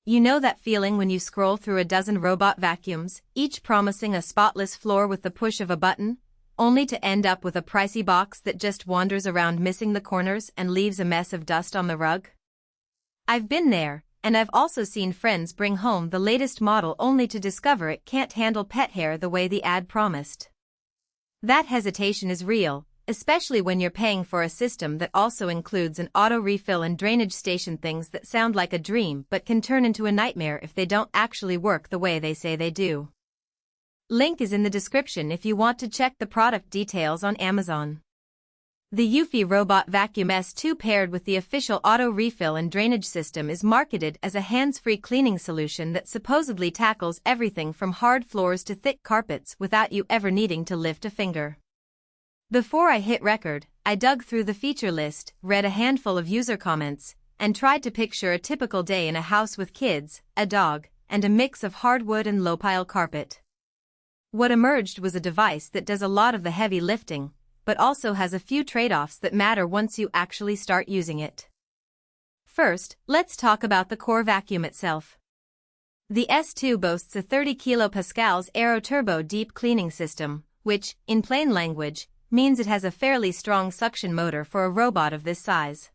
You know that feeling when you scroll through a dozen robot vacuums, each promising a spotless floor with the push of a button, only to end up with a pricey box that just wanders around missing the corners and leaves a mess of dust on the rug? I've been there, and I've also seen friends bring home the latest model only to discover it can't handle pet hair the way the ad promised. That hesitation is real, especially when you're paying for a system that also includes an auto refill and drainage station, things that sound like a dream but can turn into a nightmare if they don't actually work the way they say they do. Link is in the description if you want to check the product details on Amazon. The eufy Robot Vacuum S2 paired with the official auto refill and drainage system is marketed as a hands-free cleaning solution that supposedly tackles everything from hard floors to thick carpets without you ever needing to lift a finger. Before I hit record, I dug through the feature list, read a handful of user comments, and tried to picture a typical day in a house with kids, a dog, and a mix of hardwood and low-pile carpet. What emerged was a device that does a lot of the heavy lifting, but also has a few trade-offs that matter once you actually start using it. First, let's talk about the core vacuum itself. The S2 boasts a 30 kPa Aero Turbo deep cleaning system, which, in plain language, means it has a fairly strong suction motor for a robot of this size.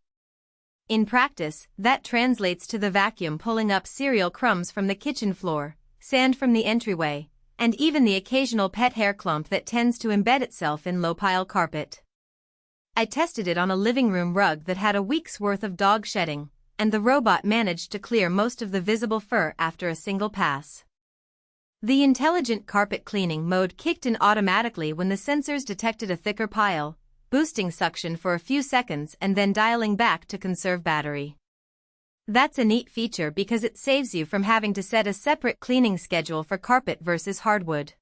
In practice, that translates to the vacuum pulling up cereal crumbs from the kitchen floor, sand from the entryway, and even the occasional pet hair clump that tends to embed itself in low-pile carpet. I tested it on a living room rug that had a week's worth of dog shedding, and the robot managed to clear most of the visible fur after a single pass. The intelligent carpet cleaning mode kicked in automatically when the sensors detected a thicker pile, boosting suction for a few seconds and then dialing back to conserve battery. That's a neat feature because it saves you from having to set a separate cleaning schedule for carpet versus hardwood.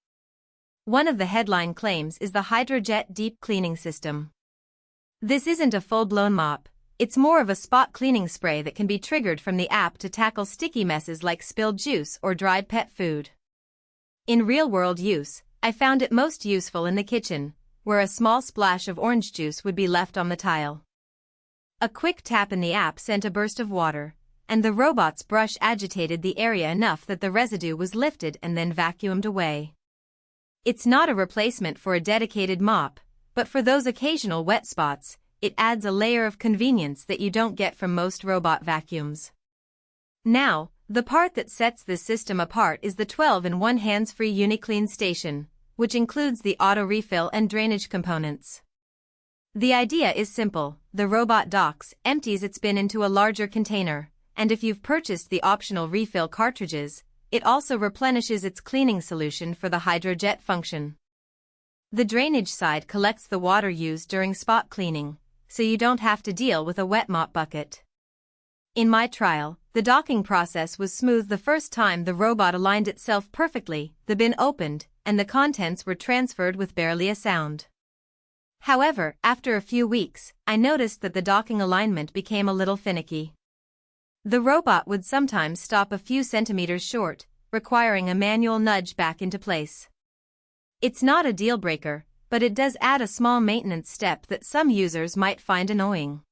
One of the headline claims is the HydroJet Deep Cleaning System. This isn't a full-blown mop, it's more of a spot cleaning spray that can be triggered from the app to tackle sticky messes like spilled juice or dried pet food. In real-world use, I found it most useful in the kitchen, where a small splash of orange juice would be left on the tile. A quick tap in the app sent a burst of water, and the robot's brush agitated the area enough that the residue was lifted and then vacuumed away. It's not a replacement for a dedicated mop, but for those occasional wet spots, it adds a layer of convenience that you don't get from most robot vacuums. Now, the part that sets this system apart is the 12-in-1 hands-free UniClean station, which includes the auto refill and drainage components. The idea is simple: the robot docks, empties its bin into a larger container, and if you've purchased the optional refill cartridges, it also replenishes its cleaning solution for the HydroJet function. The drainage side collects the water used during spot cleaning, so you don't have to deal with a wet mop bucket. In my trial, the docking process was smooth the first time the robot aligned itself perfectly, the bin opened, and the contents were transferred with barely a sound. However, after a few weeks, I noticed that the docking alignment became a little finicky. The robot would sometimes stop a few centimeters short, requiring a manual nudge back into place. It's not a deal breaker, but it does add a small maintenance step that some users might find annoying.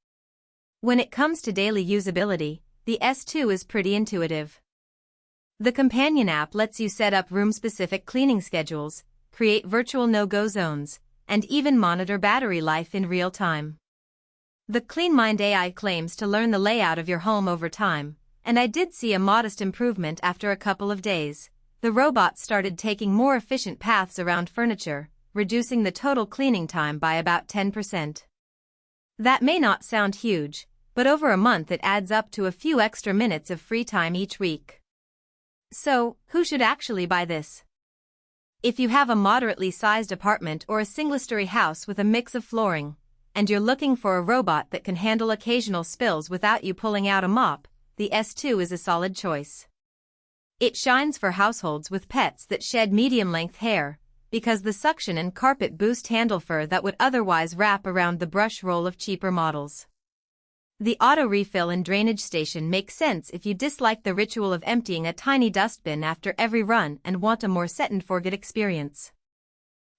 When it comes to daily usability, the S2 is pretty intuitive. The companion app lets you set up room-specific cleaning schedules, create virtual no-go zones, and even monitor battery life in real time. The CleanMind AI claims to learn the layout of your home over time, and I did see a modest improvement after a couple of days. The robot started taking more efficient paths around furniture, reducing the total cleaning time by about 10%. That may not sound huge, but over a month it adds up to a few extra minutes of free time each week. So, who should actually buy this? If you have a moderately sized apartment or a single-story house with a mix of flooring, and you're looking for a robot that can handle occasional spills without you pulling out a mop, the S2 is a solid choice. It shines for households with pets that shed medium-length hair, because the suction and carpet boost handle fur that would otherwise wrap around the brush roll of cheaper models. The auto refill and drainage station makes sense if you dislike the ritual of emptying a tiny dustbin after every run and want a more set-and-forget experience.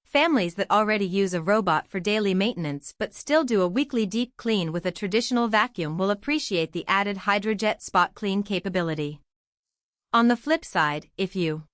Families that already use a robot for daily maintenance but still do a weekly deep clean with a traditional vacuum will appreciate the added HydroJet spot clean capability. On the flip side, if you